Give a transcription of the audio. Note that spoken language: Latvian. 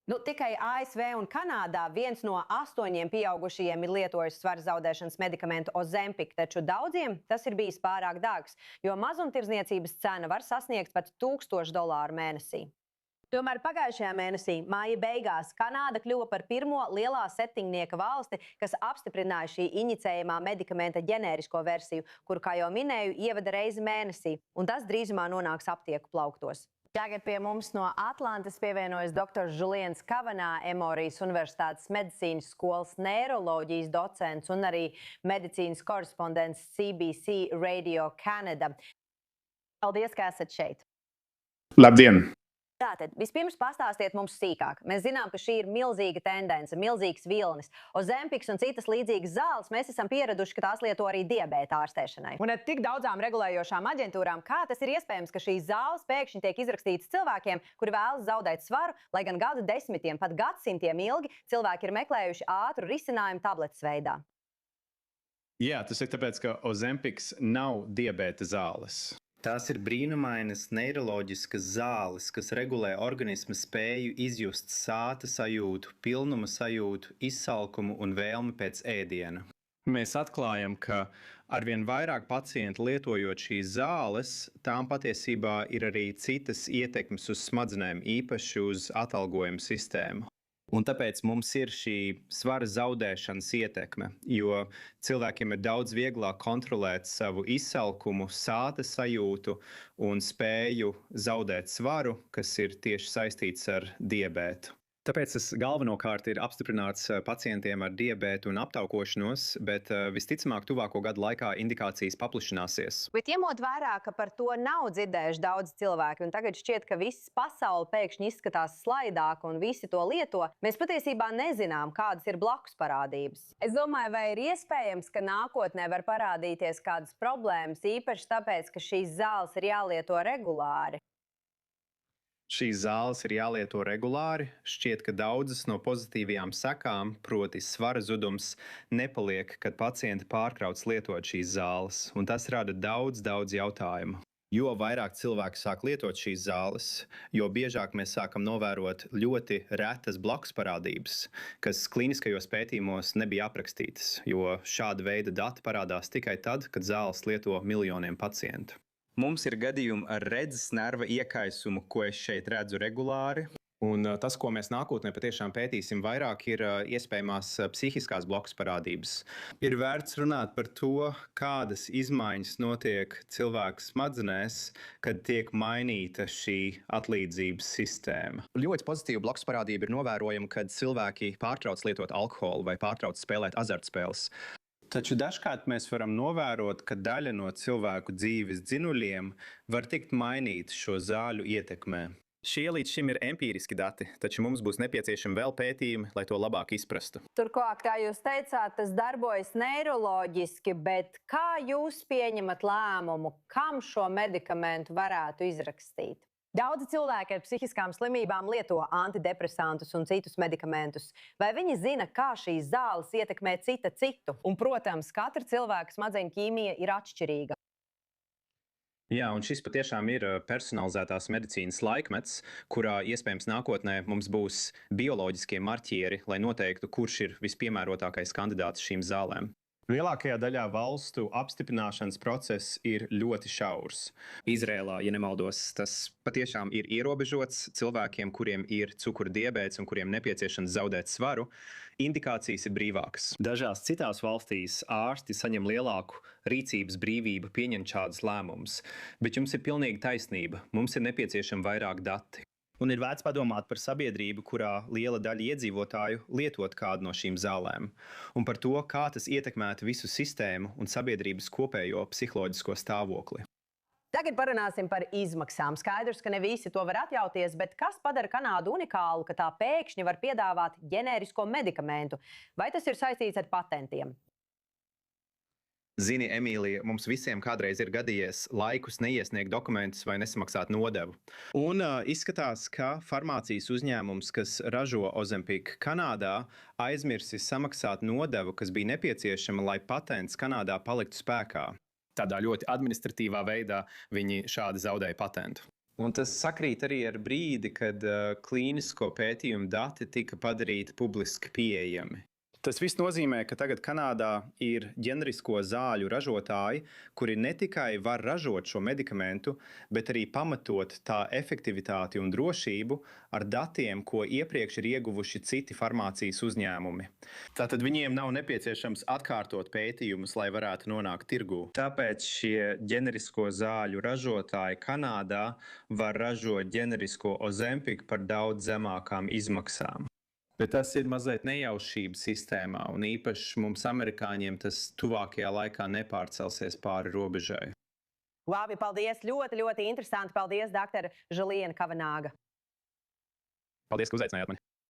Tikai ASV un Kanādā 1 no 8 pieaugušajiem ir lietojis svara zaudēšanas medikamentu Ozempic, taču daudziem tas ir bijis pārāk dārgs, jo mazumtirdzniecības cena var sasniegt pat $1000 mēnesī. Tomēr pagājušajā mēnesī, māja beigās, Kanāda kļuva par pirmo lielā septiņnieka valsti, kas apstiprināja šī iņicējamā medikamenta ģenērisko versiju, kuru, kā jau minēju, ievada reizi mēnesī, un tas drīzumā nonāks aptieku plauktos. Tagad pie mums no Atlantas pievienojas dr. Julians Kavanā, Emorijas Universitātes medicīnas skolas neiroloģijas docents un arī medicīnas korespondents CBC Radio Canada. Paldies, ka esat šeit. Labdien! Tātad, vispirms pastāstiet mums sīkāk. Mēs zinām, ka šī ir milzīga tendence, milzīgs vilnis. Ozempiks un citas līdzīgas zāles mēs esam pieraduši, ka tās lieto arī diabēta ārstēšanai. Un ar tik daudzām regulējošām aģentūrām, kā tas ir iespējams, ka šīs zāles pēkšņi tiek izrakstītas cilvēkiem, kuri vēlas zaudēt svaru, lai gan gadu desmitiem, pat gadsimtiem ilgi cilvēki ir meklējuši ātru risinājumu tabletes veidā? Jā, tas ir tāpēc, ka Ozempiks nav diabēta zāles. Tās ir brīnumainas neiroloģiskas zāles, kas regulē organisma spēju izjust sāta sajūtu, pilnuma sajūtu, izsalkumu un vēlmi pēc ēdiena. Mēs atklājam, ka arvien vairāk pacienti lietojot šīs zāles, tām patiesībā ir arī citas ietekmes uz smadzenēm, īpaši uz atalgojumu sistēmu. Un tāpēc mums ir šī svara zaudēšanas ietekme, jo cilvēkiem ir daudz vieglāk kontrolēt savu izsalkumu, sāta sajūtu un spēju zaudēt svaru, kas ir tieši saistīts ar diabētu. Tāpēc tas galvenokārt ir apstiprināts pacientiem ar diabētu un aptaukošanos, bet visticamāk tuvāko gadu laikā indikācijas paplašināsies. Bet ņemot vērā, ka par to nav dzirdējuši daudz cilvēki, un tagad šķiet, ka viss pasaule pēkšņi izskatās slaidāk un visi to lieto, mēs patiesībā nezinām, kādas ir blakus parādības. Es domāju, vai ir iespējams, ka nākotnē var parādīties kādas problēmas, īpaši tāpēc, ka šīs zāles ir jālieto regulāri. Šīs zāles ir jālieto regulāri. Šķiet, ka daudzas no pozitīvajām sekām, proti svara zudums, nepaliek, kad pacienti pārkrauc lietot šīs zāles, un tas rada daudz jautājumu. Jo vairāk cilvēki sāk lietot šīs zāles, jo biežāk mēs sākam novērot ļoti retas blakusparādības, kas klīniskajos pētījumos nebija aprakstītas, jo šāda veida dati parādās tikai tad, kad zāles lieto miljoniem pacientu. Mums ir gadījumi ar redzes nerva iekaisumu, ko es šeit redzu regulāri. Un tas, ko mēs nākotnē patiešām pētīsim vairāk, ir iespējamās psihiskās blakusparādības. Ir vērts runāt par to, kādas izmaiņas notiek cilvēku smadzenēs, kad tiek mainīta šī atlīdzības sistēma. Ļoti pozitīva blakusparādība ir novērojama, kad cilvēki pārtrauc lietot alkoholu vai pārtrauc spēlēt azartspēles. Taču dažkārt mēs varam novērot, ka daļa no cilvēku dzīves dzinuļiem var tikt mainīta šo zāļu ietekmē. Šie līdz šim ir empīriski dati, taču mums būs nepieciešami vēl pētījumi, lai to labāk izprastu. Turklāt, kā jūs teicāt, tas darbojas neiroloģiski, bet kā jūs pieņemat lēmumu, kam šo medikamentu varētu izrakstīt? Daudzi cilvēki ar psihiskām slimībām lieto antidepresantus un citus medikamentus. Vai viņi zina, kā šīs zāles ietekmē cita citu? Un, protams, katra cilvēka smadzeņu ķīmija ir atšķirīga. Jā, un šis patiešām ir personalizētās medicīnas laikmets, kurā iespējams nākotnē mums būs bioloģiskie marķieri, lai noteiktu, kurš ir vispiemērotākais kandidāts šīm zālēm. Lielākajā daļā valstu apstiprināšanas process ir ļoti šaurs. Izrēlā, ja nemaldos, tas patiešām ir ierobežots cilvēkiem, kuriem ir cukura diabēts un kuriem nepieciešams zaudēt svaru. Indikācijas ir brīvākas. Dažās citās valstīs ārsti saņem lielāku rīcības brīvību pieņemt šādus lēmumus. Bet jums ir pilnīgi taisnība. Mums ir nepieciešami vairāk dati. Un ir vērts padomāt par sabiedrību, kurā liela daļa iedzīvotāju lietot kādu no šīm zālēm, un par to, kā tas ietekmētu visu sistēmu un sabiedrības kopējo psiholoģisko stāvokli. Tagad parunāsim par izmaksām. Skaidrs, ka ne visi to var atļauties, bet kas padara Kanādu unikālu, ka tā pēkšņi var piedāvāt ģenērisko medikamentu? Vai tas ir saistīts ar patentiem? Zini, Emīlija, mums visiem kādreiz ir gadījies laikus neiesniegt dokumentus vai nesamaksāt nodevu. Un izskatās, ka farmācijas uzņēmums, kas ražo Ozempic Kanādā, aizmirsis samaksāt nodevu, kas bija nepieciešama, lai patents Kanādā paliktu spēkā. Tādā ļoti administratīvā veidā viņi šādi zaudēja patentu. Un tas sakrīt arī ar brīdi, kad klīnisko pētījumu dati tika padarīti publiski pieejami. Tas viss nozīmē, ka tagad Kanādā ir ģenerisko zāļu ražotāji, kuri ne tikai var ražot šo medikamentu, bet arī pamatot tā efektivitāti un drošību ar datiem, ko iepriekš ir ieguvuši citi farmācijas uzņēmumi. Tātad viņiem nav nepieciešams atkārtot pētījumus, lai varētu nonākt tirgū. Tāpēc šie ģenerisko zāļu ražotāji Kanādā var ražot ģenerisko Ozempiku par daudz zemākām izmaksām. Bet tas ir mazliet nejaušības sistēmā, un īpaši mums, amerikāņiem, tas tuvākajā laikā nepārcelsies pāri robežai. Labi, paldies! Ļoti, ļoti interesanti. Paldies, dr. Žuliena Kavanāga. Paldies, ka uzaicinājāt mani!